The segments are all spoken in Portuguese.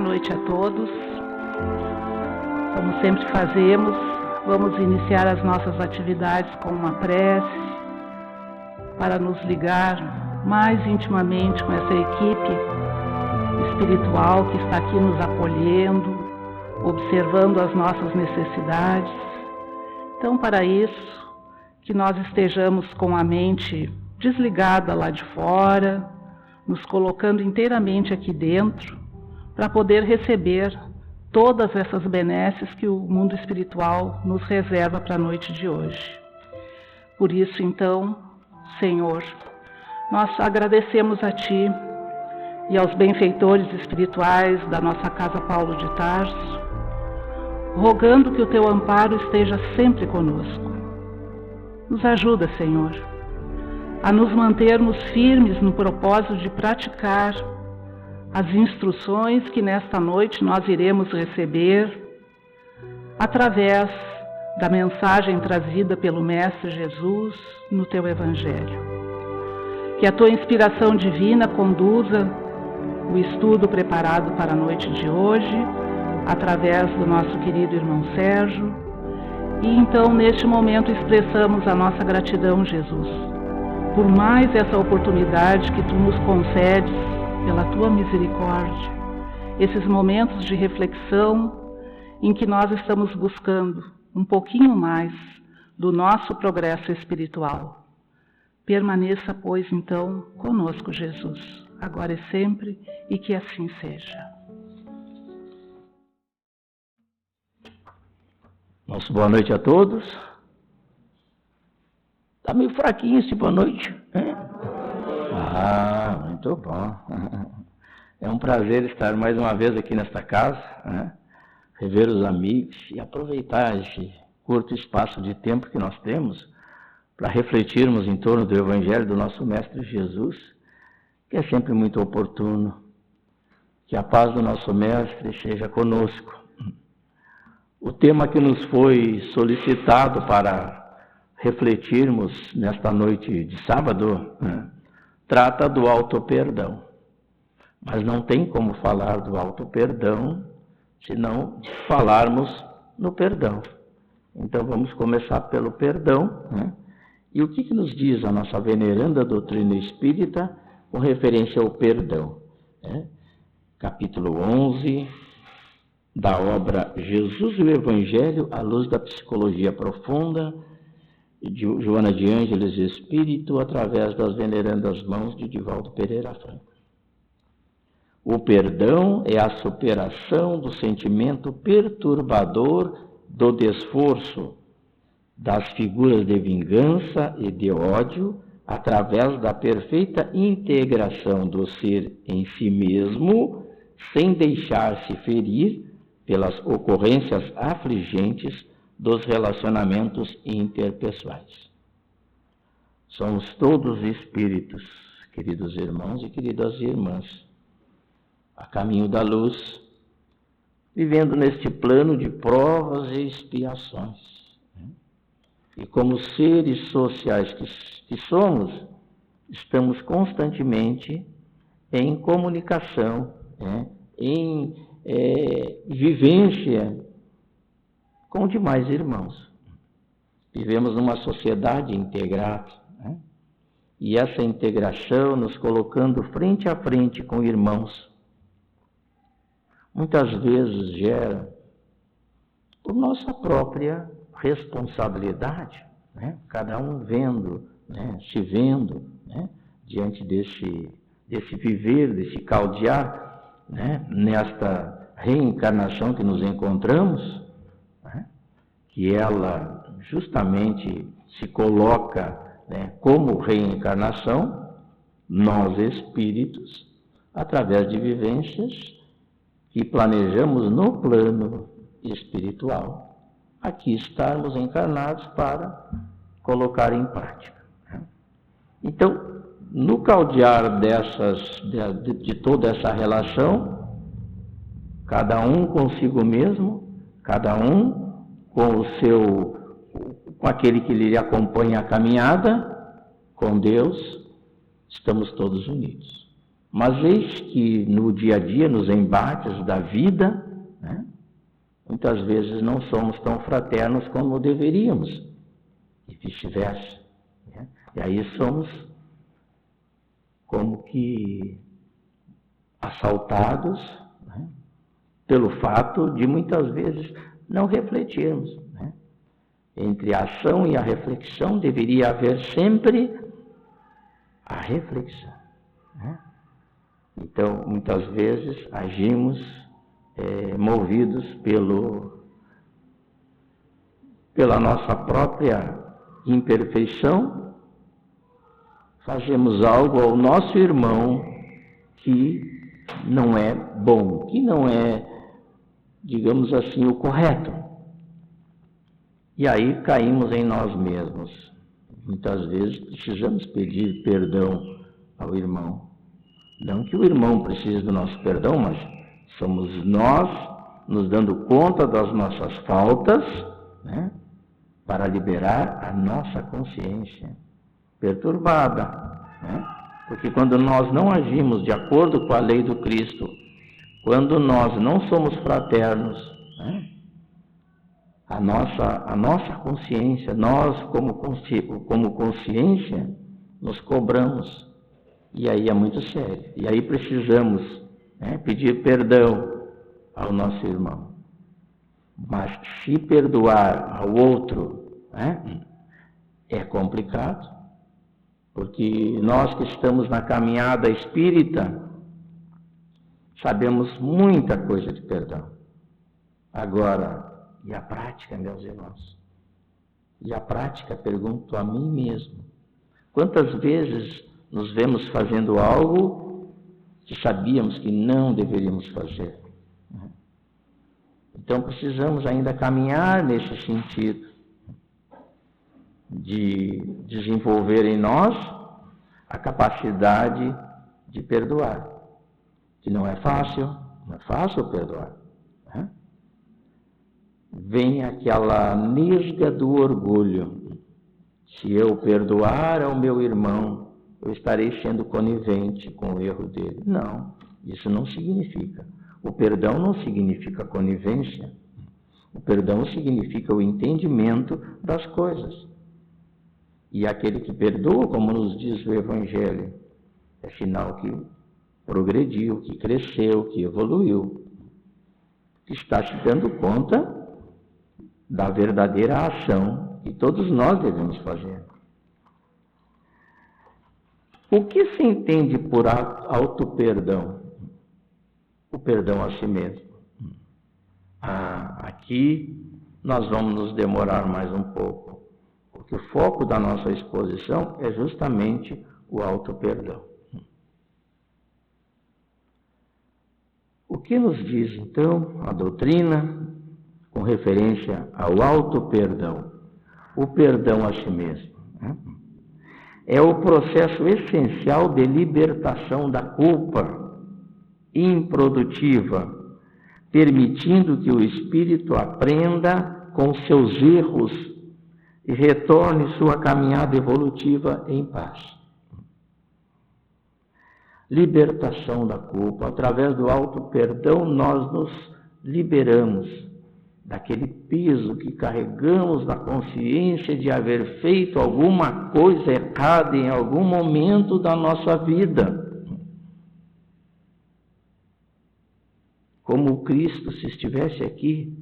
noite a todos. Como sempre fazemos, vamos iniciar as nossas atividades com uma prece para nos ligar mais intimamente com essa equipe espiritual que está aqui nos acolhendo, observando as nossas necessidades. Então, para isso, que nós estejamos com a mente desligada lá de fora, nos colocando inteiramente aqui dentro, para poder receber todas essas benesses que o mundo espiritual nos reserva para a noite de hoje. Por isso, então, Senhor, nós agradecemos a Ti e aos benfeitores espirituais da nossa Casa Paulo de Tarso, rogando que o Teu amparo esteja sempre conosco. Nos ajuda, Senhor, a nos mantermos firmes no propósito de praticar as instruções que nesta noite nós iremos receber através da mensagem trazida pelo Mestre Jesus no Teu Evangelho. Que a Tua inspiração divina conduza o estudo preparado para a noite de hoje, através do nosso querido irmão Sérgio, e então neste momento expressamos a nossa gratidão, Jesus, por mais essa oportunidade que Tu nos concedes, pela Tua misericórdia, esses momentos de reflexão em que nós estamos buscando um pouquinho mais do nosso progresso espiritual. Permaneça, pois, então, conosco, Jesus, agora e sempre, e que assim seja. Nossa boa noite a todos. Está meio fraquinho esse boa noite, hein? Muito bom. É um prazer estar mais uma vez aqui nesta casa, né? Rever os amigos e aproveitar esse curto espaço de tempo que nós temos para refletirmos em torno do Evangelho do nosso Mestre Jesus, que é sempre muito oportuno. Que a paz do nosso Mestre seja conosco. O tema que nos foi solicitado para refletirmos nesta noite de sábado, né, trata do auto-perdão. Mas não tem como falar do auto-perdão se não falarmos no perdão. Então vamos começar pelo perdão, né? E o que nos diz a nossa veneranda doutrina espírita com referência ao perdão? Capítulo 11 da obra Jesus e o Evangelho à luz da psicologia profunda, de Joana de Ângeles Espírito, através das venerandas mãos de Divaldo Pereira Franco. O perdão é a superação do sentimento perturbador do desforço, das figuras de vingança e de ódio, através da perfeita integração do ser em si mesmo, sem deixar-se ferir pelas ocorrências afligentes dos relacionamentos interpessoais. Somos todos espíritos, queridos irmãos e queridas irmãs, a caminho da luz, vivendo neste plano de provas e expiações. E como seres sociais que somos, estamos constantemente em comunicação, em vivência com demais irmãos. Vivemos numa sociedade integrada, né? E essa integração nos colocando frente a frente com irmãos, muitas vezes gera por nossa própria responsabilidade, né? Cada um vendo, né? Se vendo, né? Diante desse viver, desse caldear, né? Nesta reencarnação que nos encontramos, que ela justamente se coloca, né, como reencarnação, nós espíritos, através de vivências que planejamos no plano espiritual, aqui estarmos encarnados para colocar em prática. Então, no caldear de toda essa relação, cada um consigo mesmo, cada um com aquele que lhe acompanha a caminhada, com Deus, estamos todos unidos. Mas eis que no dia a dia, nos embates da vida, né, muitas vezes não somos tão fraternos como deveríamos, e vice-versa. Né? E aí somos como que assaltados, né, pelo fato de muitas vezes não refletirmos. Né? Entre a ação e a reflexão deveria haver sempre a reflexão. Né? Então, muitas vezes agimos movidos pela nossa própria imperfeição, fazemos algo ao nosso irmão que não é bom, que não é, digamos assim, o correto. E aí caímos em nós mesmos. Muitas vezes precisamos pedir perdão ao irmão. Não que o irmão precise do nosso perdão, mas somos nós nos dando conta das nossas faltas, né, para liberar a nossa consciência perturbada. Né? Porque quando nós não agimos de acordo com a lei do Cristo, quando nós não somos fraternos, né, a nossa consciência, nós como consciência, nos cobramos. E aí é muito sério. E aí precisamos, né, pedir perdão ao nosso irmão. Mas se perdoar ao outro, né, é complicado. Porque nós que estamos na caminhada espírita, sabemos muita coisa de perdão. Agora, e a prática, meus irmãos? E a prática, pergunto a mim mesmo. Quantas vezes nos vemos fazendo algo que sabíamos que não deveríamos fazer? Então precisamos ainda caminhar nesse sentido de desenvolver em nós a capacidade de perdoar, que não é fácil perdoar. Né? Vem aquela nesga do orgulho. Se eu perdoar ao meu irmão, eu estarei sendo conivente com o erro dele. Não, isso não significa. O perdão não significa conivência. O perdão significa o entendimento das coisas. E aquele que perdoa, como nos diz o Evangelho, é sinal que progrediu, que cresceu, que evoluiu, que está se dando conta da verdadeira ação que todos nós devemos fazer. O que se entende por auto-perdão? O perdão a si mesmo. Aqui nós vamos nos demorar mais um pouco, porque o foco da nossa exposição é justamente o auto-perdão. O que nos diz, então, a doutrina com referência ao auto-perdão? O perdão a si mesmo, né? É o processo essencial de libertação da culpa improdutiva, permitindo que o espírito aprenda com seus erros e retorne sua caminhada evolutiva em paz. Libertação da culpa. Através do auto-perdão, nós nos liberamos daquele peso que carregamos na consciência de haver feito alguma coisa errada em algum momento da nossa vida. Como Cristo, se estivesse aqui,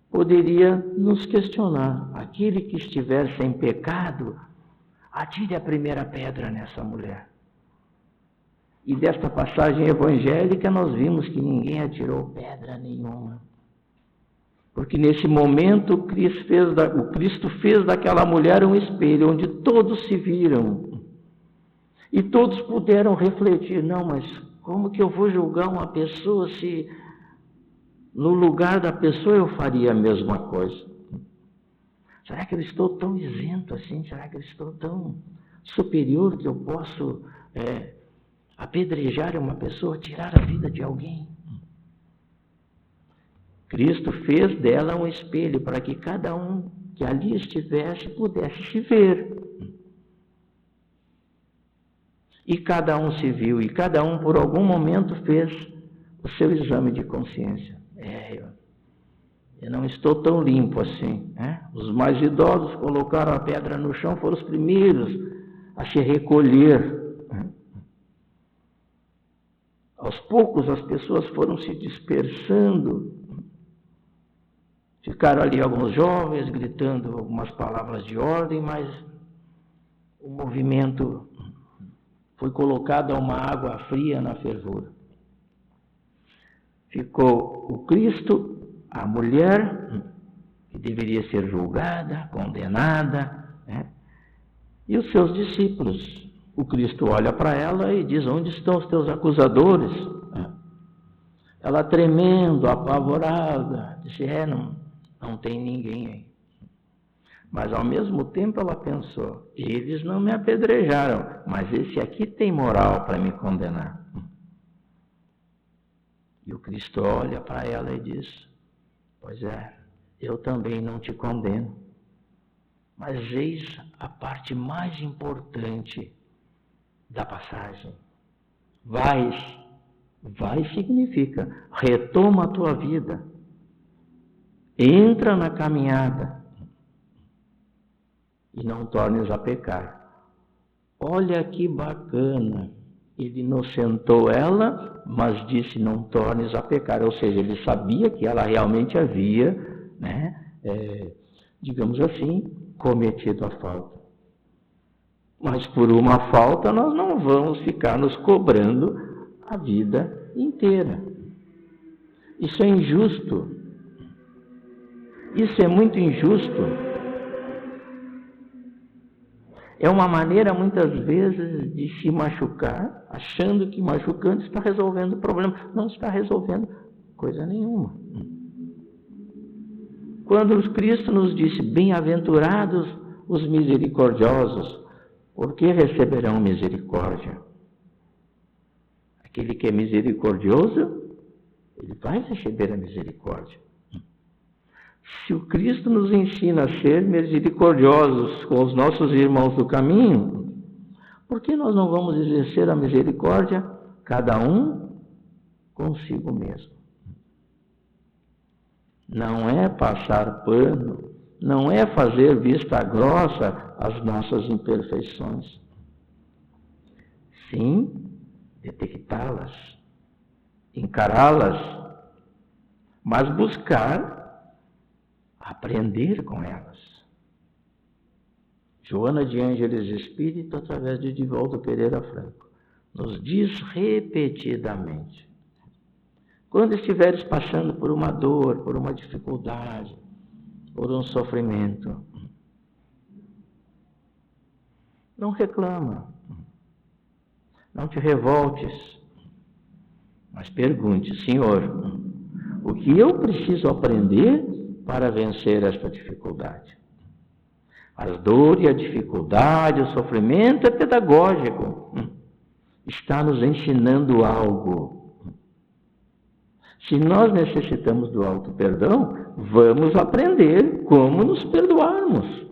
poderia nos questionar. Aquele que estiver sem pecado, atire a primeira pedra nessa mulher. E desta passagem evangélica nós vimos que ninguém atirou pedra nenhuma. Porque nesse momento o Cristo fez daquela mulher um espelho onde todos se viram. E todos puderam refletir, não, mas como que eu vou julgar uma pessoa se no lugar da pessoa eu faria a mesma coisa? Será que eu estou tão isento assim? Será que eu estou tão superior que eu posso apedrejar uma pessoa, tirar a vida de alguém? Cristo fez dela um espelho para que cada um que ali estivesse pudesse se ver. E cada um se viu, e cada um por algum momento fez o seu exame de consciência. Eu não estou tão limpo assim. Os mais idosos colocaram a pedra no chão, foram os primeiros a se recolher. Aos poucos as pessoas foram se dispersando. Ficaram ali alguns jovens gritando algumas palavras de ordem, mas o movimento foi colocado a uma água fria na fervura. Ficou o Cristo, a mulher, que deveria ser julgada, condenada, e os seus discípulos. O Cristo olha para ela e diz: onde estão os teus acusadores? Ela, tremendo, apavorada, disse: não tem ninguém aí. Mas ao mesmo tempo ela pensou: eles não me apedrejaram, mas esse aqui tem moral para me condenar. E o Cristo olha para ela e diz: pois eu também não te condeno. Mas eis a parte mais importante da passagem. Vai significa retoma a tua vida, entra na caminhada e não tornes a pecar. Olha que bacana, ele inocentou ela, mas disse: não tornes a pecar. Ou seja, ele sabia que ela realmente havia, digamos assim, cometido a falta. Mas por uma falta nós não vamos ficar nos cobrando a vida inteira. Isso é injusto. Isso é muito injusto. É uma maneira, muitas vezes, de se machucar, achando que machucando está resolvendo o problema. Não está resolvendo coisa nenhuma. Quando Cristo nos disse: bem-aventurados os misericordiosos, porque receberão misericórdia. Aquele que é misericordioso, ele vai receber a misericórdia. Se o Cristo nos ensina a ser misericordiosos com os nossos irmãos do caminho, por que nós não vamos exercer a misericórdia, cada um consigo mesmo? Não é passar pano, não é fazer vista grossa às nossas imperfeições. Sim, detectá-las, encará-las, mas buscar aprender com elas. Joana de Ângeles Espírito, através de Divaldo Pereira Franco, nos diz repetidamente: quando estiveres passando por uma dor, por uma dificuldade, por um sofrimento, não reclama, não te revoltes, mas pergunte: Senhor, o que eu preciso aprender para vencer esta dificuldade? A dor e a dificuldade, o sofrimento é pedagógico, está nos ensinando algo. Se nós necessitamos do auto-perdão, vamos aprender como nos perdoarmos.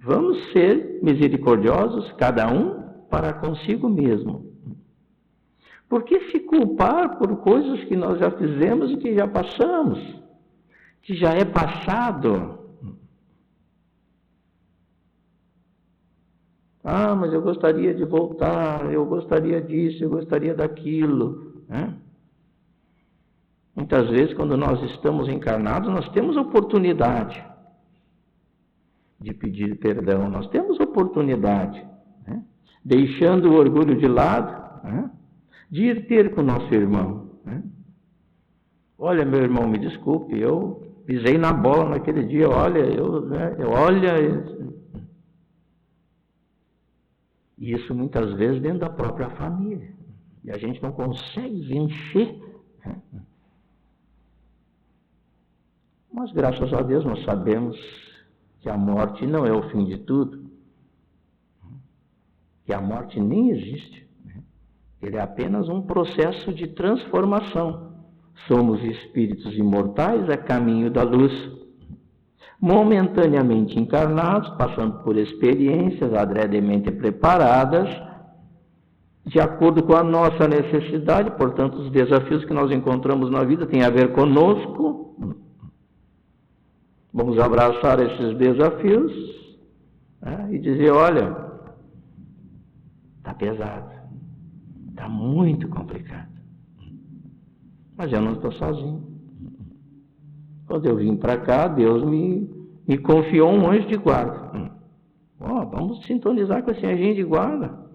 Vamos ser misericordiosos, cada um para consigo mesmo. Por que se culpar por coisas que nós já fizemos e que já passamos, que já é passado? Mas eu gostaria de voltar, eu gostaria disso, eu gostaria daquilo. Muitas vezes, quando nós estamos encarnados, nós temos oportunidade de pedir perdão, nós temos oportunidade, deixando o orgulho de lado, de ir ter com o nosso irmão. Olha, meu irmão, me desculpe, eu pisei na bola naquele dia, E isso muitas vezes dentro da própria família. E a gente não consegue vencer. Mas graças a Deus nós sabemos que a morte não é o fim de tudo. Que a morte nem existe. Ele é apenas um processo de transformação. Somos espíritos imortais a caminho da luz. momentaneamente encarnados, passando por experiências adredemente preparadas, de acordo com a nossa necessidade. Portanto, os desafios que nós encontramos na vida têm a ver conosco. Vamos abraçar esses desafios, né, e dizer: olha, está pesado, está muito complicado, mas eu não estou sozinho. Quando eu vim para cá, Deus me confiou um anjo de guarda. Vamos sintonizar com esse anjinho de guarda.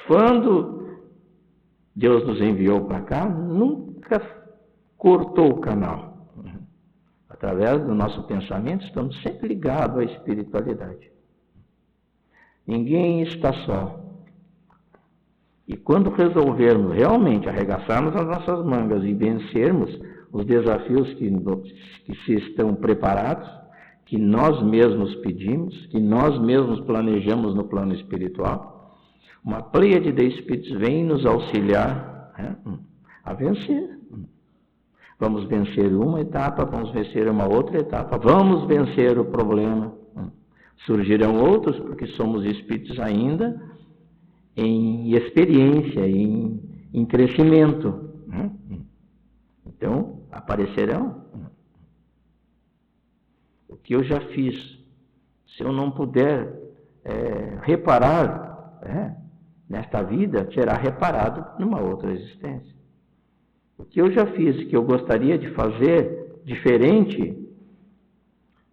Quando Deus nos enviou para cá, nunca cortou o canal. Através do nosso pensamento, estamos sempre ligados à espiritualidade. Ninguém está só. E quando resolvermos realmente arregaçarmos as nossas mangas e vencermos os desafios que se estão preparados, que nós mesmos pedimos, que nós mesmos planejamos no plano espiritual, uma pleiade de espíritos vem nos auxiliar, né, a vencer. Vamos vencer uma etapa, vamos vencer uma outra etapa, vamos vencer o problema. Surgirão outros, porque somos espíritos ainda em experiência, em crescimento. Então, aparecerão. O que eu já fiz, se eu não puder reparar nesta vida, será reparado numa outra existência. O que eu já fiz, que eu gostaria de fazer diferente,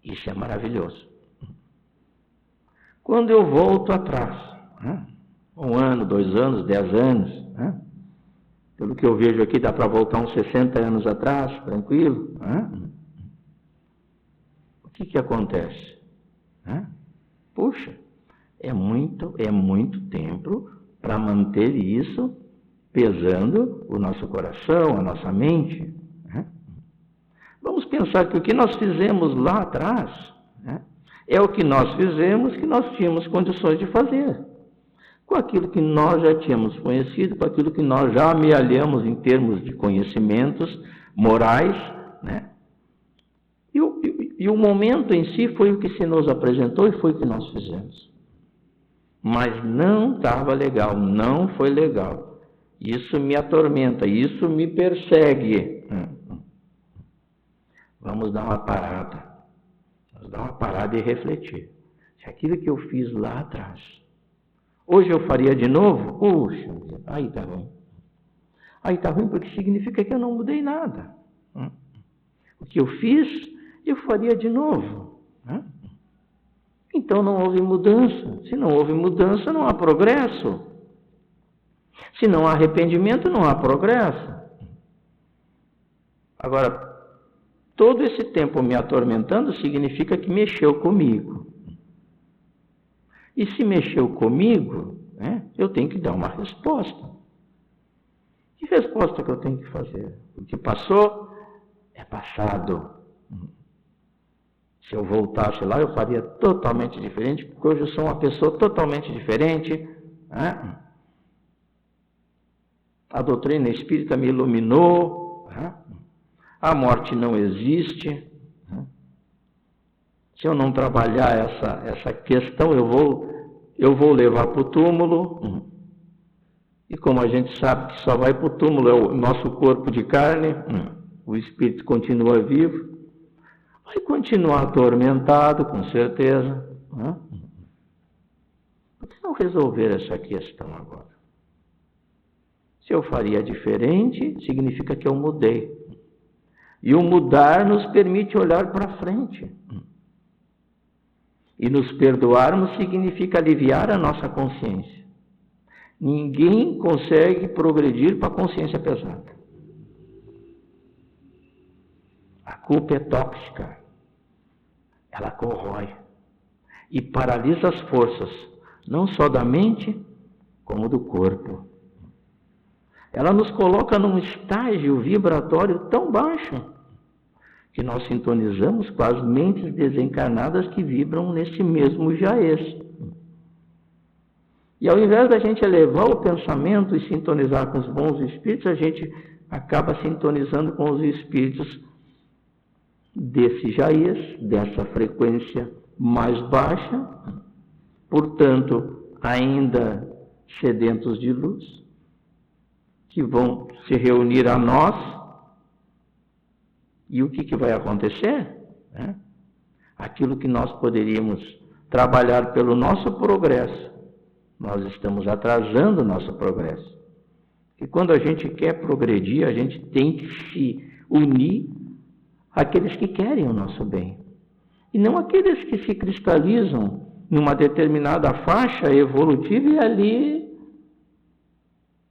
isso é maravilhoso. Quando eu volto atrás, 1 ano, 2 anos, 10 anos, pelo que eu vejo aqui, dá para voltar uns 60 anos atrás, tranquilo. O que acontece? Puxa, é muito tempo para manter isso pesando o nosso coração, a nossa mente. Vamos pensar que o que nós fizemos lá atrás é o que nós fizemos, que nós tínhamos condições de fazer. Com aquilo que nós já tínhamos conhecido, com aquilo que nós já amealhamos em termos de conhecimentos morais, né? E o momento em si foi o que se nos apresentou e foi o que nós fizemos. Mas não estava legal, não foi legal. Isso me atormenta, isso me persegue. Vamos dar uma parada. Vamos dar uma parada e refletir. Se aquilo que eu fiz lá atrás, hoje eu faria de novo? Puxa, aí está ruim. Aí está ruim porque significa que eu não mudei nada. O que eu fiz, eu faria de novo. Então não houve mudança. Se não houve mudança, não há progresso. Se não há arrependimento, não há progresso. Agora, todo esse tempo me atormentando significa que mexeu comigo. E se mexeu comigo, eu tenho que dar uma resposta. Que resposta que eu tenho que fazer? O que passou é passado. Se eu voltasse lá, eu faria totalmente diferente, porque hoje eu sou uma pessoa totalmente diferente. A doutrina espírita me iluminou. A morte não existe. Se eu não trabalhar essa questão, eu vou levar para o túmulo. E como a gente sabe que só vai para o túmulo é o nosso corpo de carne, o espírito continua vivo, vai continuar atormentado, com certeza. Por que não resolver essa questão agora? Se eu faria diferente, significa que eu mudei. E o mudar nos permite olhar para frente. E nos perdoarmos significa aliviar a nossa consciência. Ninguém consegue progredir para a consciência pesada. A culpa é tóxica. Ela corrói e paralisa as forças, não só da mente, como do corpo. Ela nos coloca num estágio vibratório tão baixo que nós sintonizamos com as mentes desencarnadas que vibram nesse mesmo jaez. E ao invés da gente elevar o pensamento e sintonizar com os bons espíritos, a gente acaba sintonizando com os espíritos desse jaez, dessa frequência mais baixa, portanto, ainda sedentos de luz, que vão se reunir a nós. E o que vai acontecer? Aquilo que nós poderíamos trabalhar pelo nosso progresso, nós estamos atrasando o nosso progresso. E quando a gente quer progredir, a gente tem que se unir àqueles que querem o nosso bem. E não aqueles que se cristalizam numa determinada faixa evolutiva e ali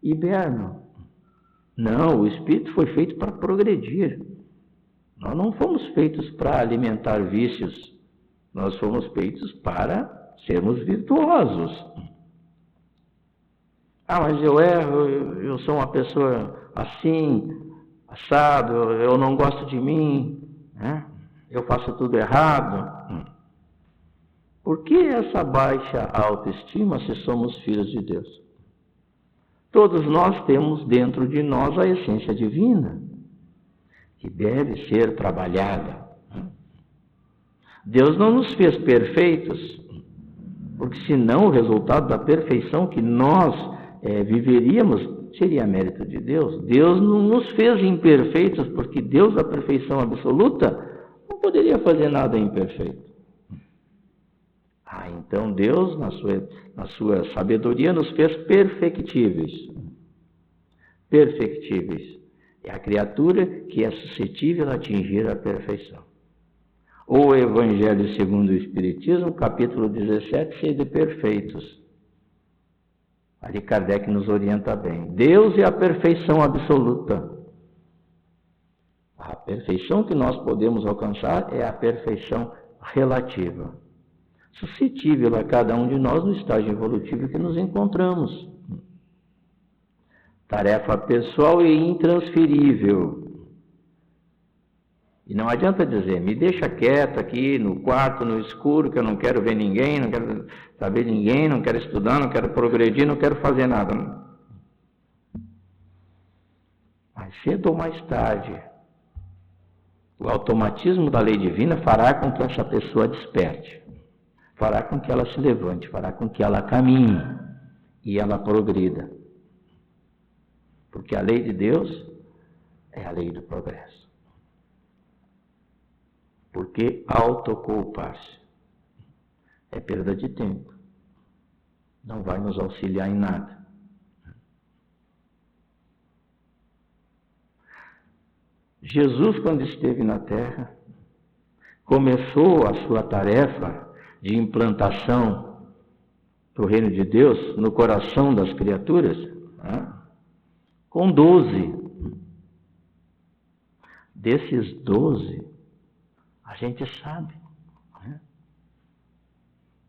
hibernam. Não, o espírito foi feito para progredir. Nós não fomos feitos para alimentar vícios. Nós fomos feitos para sermos virtuosos. Mas eu erro, eu sou uma pessoa assim, assado, eu não gosto de mim, eu faço tudo errado. Por que essa baixa autoestima se somos filhos de Deus? Todos nós temos dentro de nós a essência divina, que deve ser trabalhada. Deus não nos fez perfeitos, porque senão o resultado da perfeição que nós viveríamos seria mérito de Deus. Deus não nos fez imperfeitos, porque Deus, da perfeição absoluta, não poderia fazer nada imperfeito. Então Deus, na sua sabedoria, nos fez perfectíveis. Perfectíveis. É a criatura que é suscetível a atingir a perfeição. O Evangelho segundo o Espiritismo, capítulo 17, cheio de perfeitos. Ali Kardec nos orienta bem. Deus é a perfeição absoluta. A perfeição que nós podemos alcançar é a perfeição relativa, suscetível a cada um de nós no estágio evolutivo que nos encontramos. Tarefa pessoal e intransferível. E não adianta dizer, me deixa quieto aqui no quarto, no escuro, que eu não quero ver ninguém, não quero saber de ninguém, não quero estudar, não quero progredir, não quero fazer nada. Mas cedo ou mais tarde, o automatismo da lei divina fará com que essa pessoa desperte, fará com que ela se levante, fará com que ela caminhe e ela progrida. Porque a lei de Deus é a lei do progresso. Porque autoculpar-se é perda de tempo. Não vai nos auxiliar em nada. Jesus, quando esteve na terra, começou a sua tarefa de implantação do reino de Deus no coração das criaturas, com 12. Desses 12, a gente sabe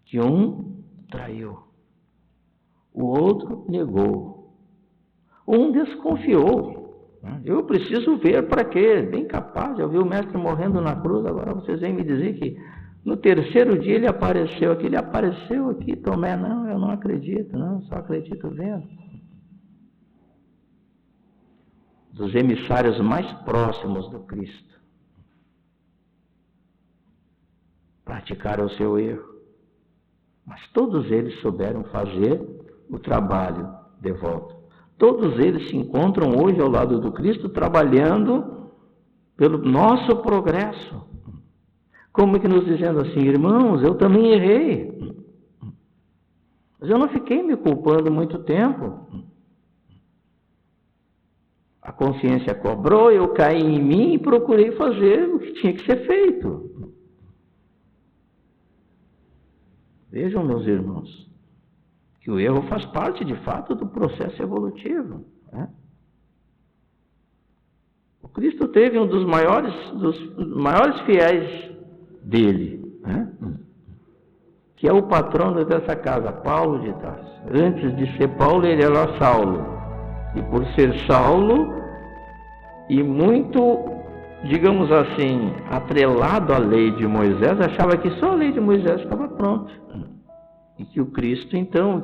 que um traiu, o outro negou, um desconfiou. Eu preciso ver para quê? Bem capaz, eu vi o mestre morrendo na cruz, agora vocês vêm me dizer que no terceiro dia ele apareceu aqui, Tomé, não, eu não acredito, não, só acredito vendo. Dos emissários mais próximos do Cristo, praticaram o seu erro, mas todos eles souberam fazer o trabalho de volta. Todos eles se encontram hoje ao lado do Cristo, trabalhando pelo nosso progresso. Como que nos dizendo assim, irmãos, eu também errei, mas eu não fiquei me culpando muito tempo. A consciência cobrou, eu caí em mim e procurei fazer o que tinha que ser feito. Vejam, meus irmãos, que o erro faz parte, de fato, do processo evolutivo. O Cristo teve um dos maiores fiéis dele, que é o patrono dessa casa, Paulo de Tarso. Antes de ser Paulo, ele era Saulo. E por ser Saulo, e muito, digamos assim, atrelado à lei de Moisés, achava que só a lei de Moisés estava pronta. E que o Cristo, então,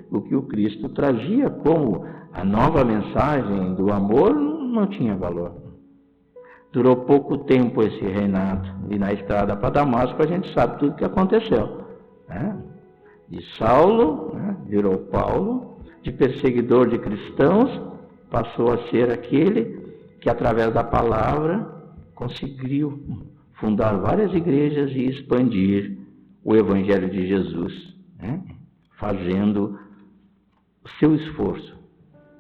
o que o Cristo trazia como a nova mensagem do amor não tinha valor. Durou pouco tempo esse reinado. E na estrada para Damasco a gente sabe tudo o que aconteceu. Né? De Saulo, né, virou Paulo, de perseguidor de cristãos, passou a ser aquele que através da palavra conseguiu fundar várias igrejas e expandir o Evangelho de Jesus, né? Fazendo o seu esforço,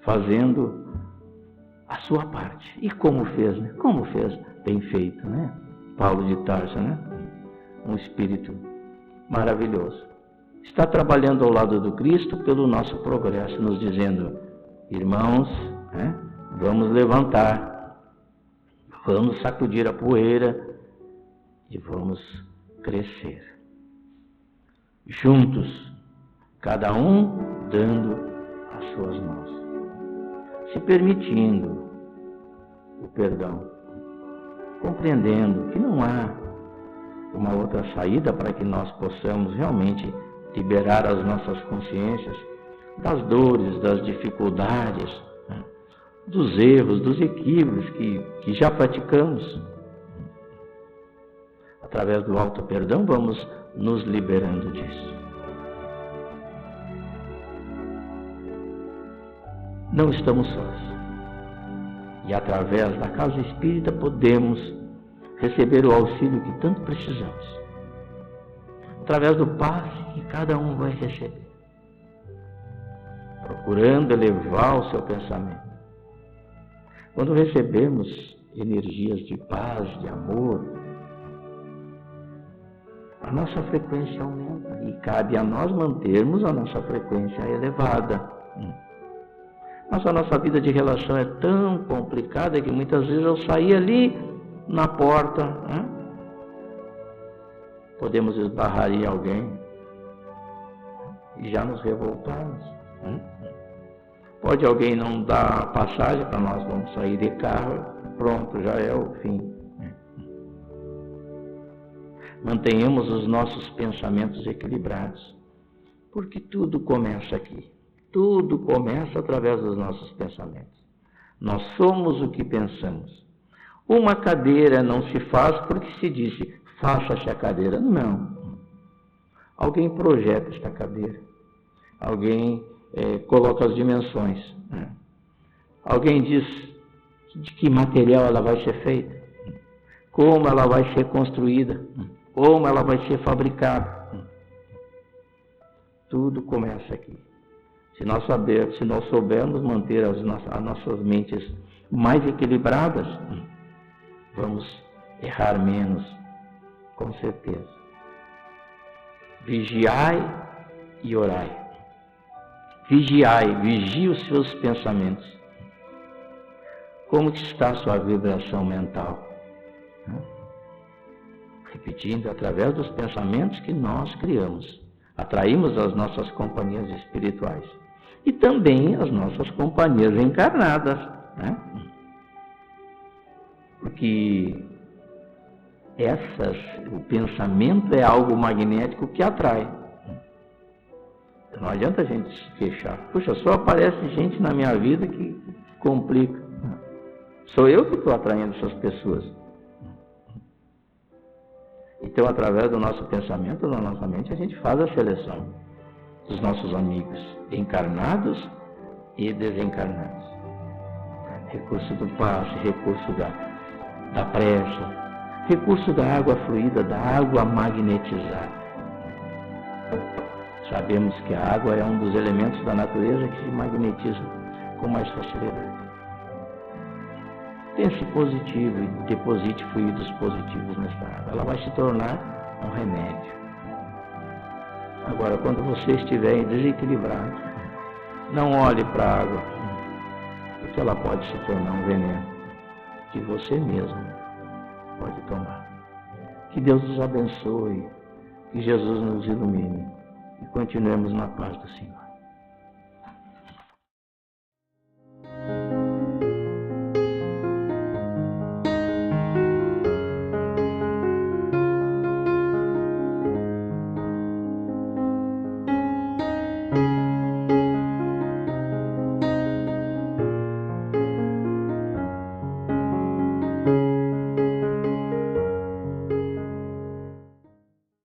fazendo a sua parte. E como fez, né? Como fez? Bem feito, né? Paulo de Tarso, né? Um espírito maravilhoso. Está trabalhando ao lado do Cristo pelo nosso progresso, nos dizendo, irmãos, né? Vamos levantar, vamos sacudir a poeira e vamos crescer. Juntos, cada um dando as suas mãos, se permitindo o perdão, compreendendo que não há uma outra saída para que nós possamos realmente liberar as nossas consciências das dores, das dificuldades, né? Dos erros, dos equívocos que já praticamos. Através do auto perdão vamos nos liberando disso. Não estamos sós. E através da casa espírita podemos receber o auxílio que tanto precisamos. Através do passe que cada um vai receber. Procurando elevar o seu pensamento. Quando recebemos energias de paz, de amor, a nossa frequência aumenta e cabe a nós mantermos a nossa frequência elevada. Mas a nossa vida de relação é tão complicada que muitas vezes eu saí ali na porta, né? Podemos esbarrar em alguém e já nos revoltarmos. Pode alguém não dar passagem para nós, vamos sair de carro, pronto, já é o fim. Mantenhamos os nossos pensamentos equilibrados, porque tudo começa aqui. Tudo começa através dos nossos pensamentos. Nós somos o que pensamos. Uma cadeira não se faz porque se disse, faça-se a cadeira. Não. Alguém projeta esta cadeira. Alguém coloca as dimensões. Né? Alguém diz de que material ela vai ser feita. Como ela vai ser construída. Como ela vai ser fabricada. Tudo começa aqui. Se nós soubermos manter as nossas mentes mais equilibradas, vamos errar menos, com certeza. Vigiai e orai. Vigie os seus pensamentos. Como está a sua vibração mental? Repetindo, através dos pensamentos que nós criamos, atraímos as nossas companhias espirituais. E também as nossas companhias encarnadas, né? Porque o pensamento é algo magnético que atrai. Não adianta a gente se queixar. Puxa, só aparece gente na minha vida que complica. Sou eu que estou atraindo essas pessoas. Então, através do nosso pensamento, da nossa mente, a gente faz a seleção dos nossos amigos, encarnados e desencarnados. Recurso do passe, recurso da prece, recurso da água fluida, da água magnetizada. Sabemos que a água é um dos elementos da natureza que se magnetiza com mais facilidade. Pense positivo e deposite fluidos positivos nesta água. Ela vai se tornar um remédio. Agora, quando você estiver desequilibrado, não olhe para a água, porque ela pode se tornar um veneno que você mesmo pode tomar. Que Deus nos abençoe, que Jesus nos ilumine e continuemos na paz do Senhor.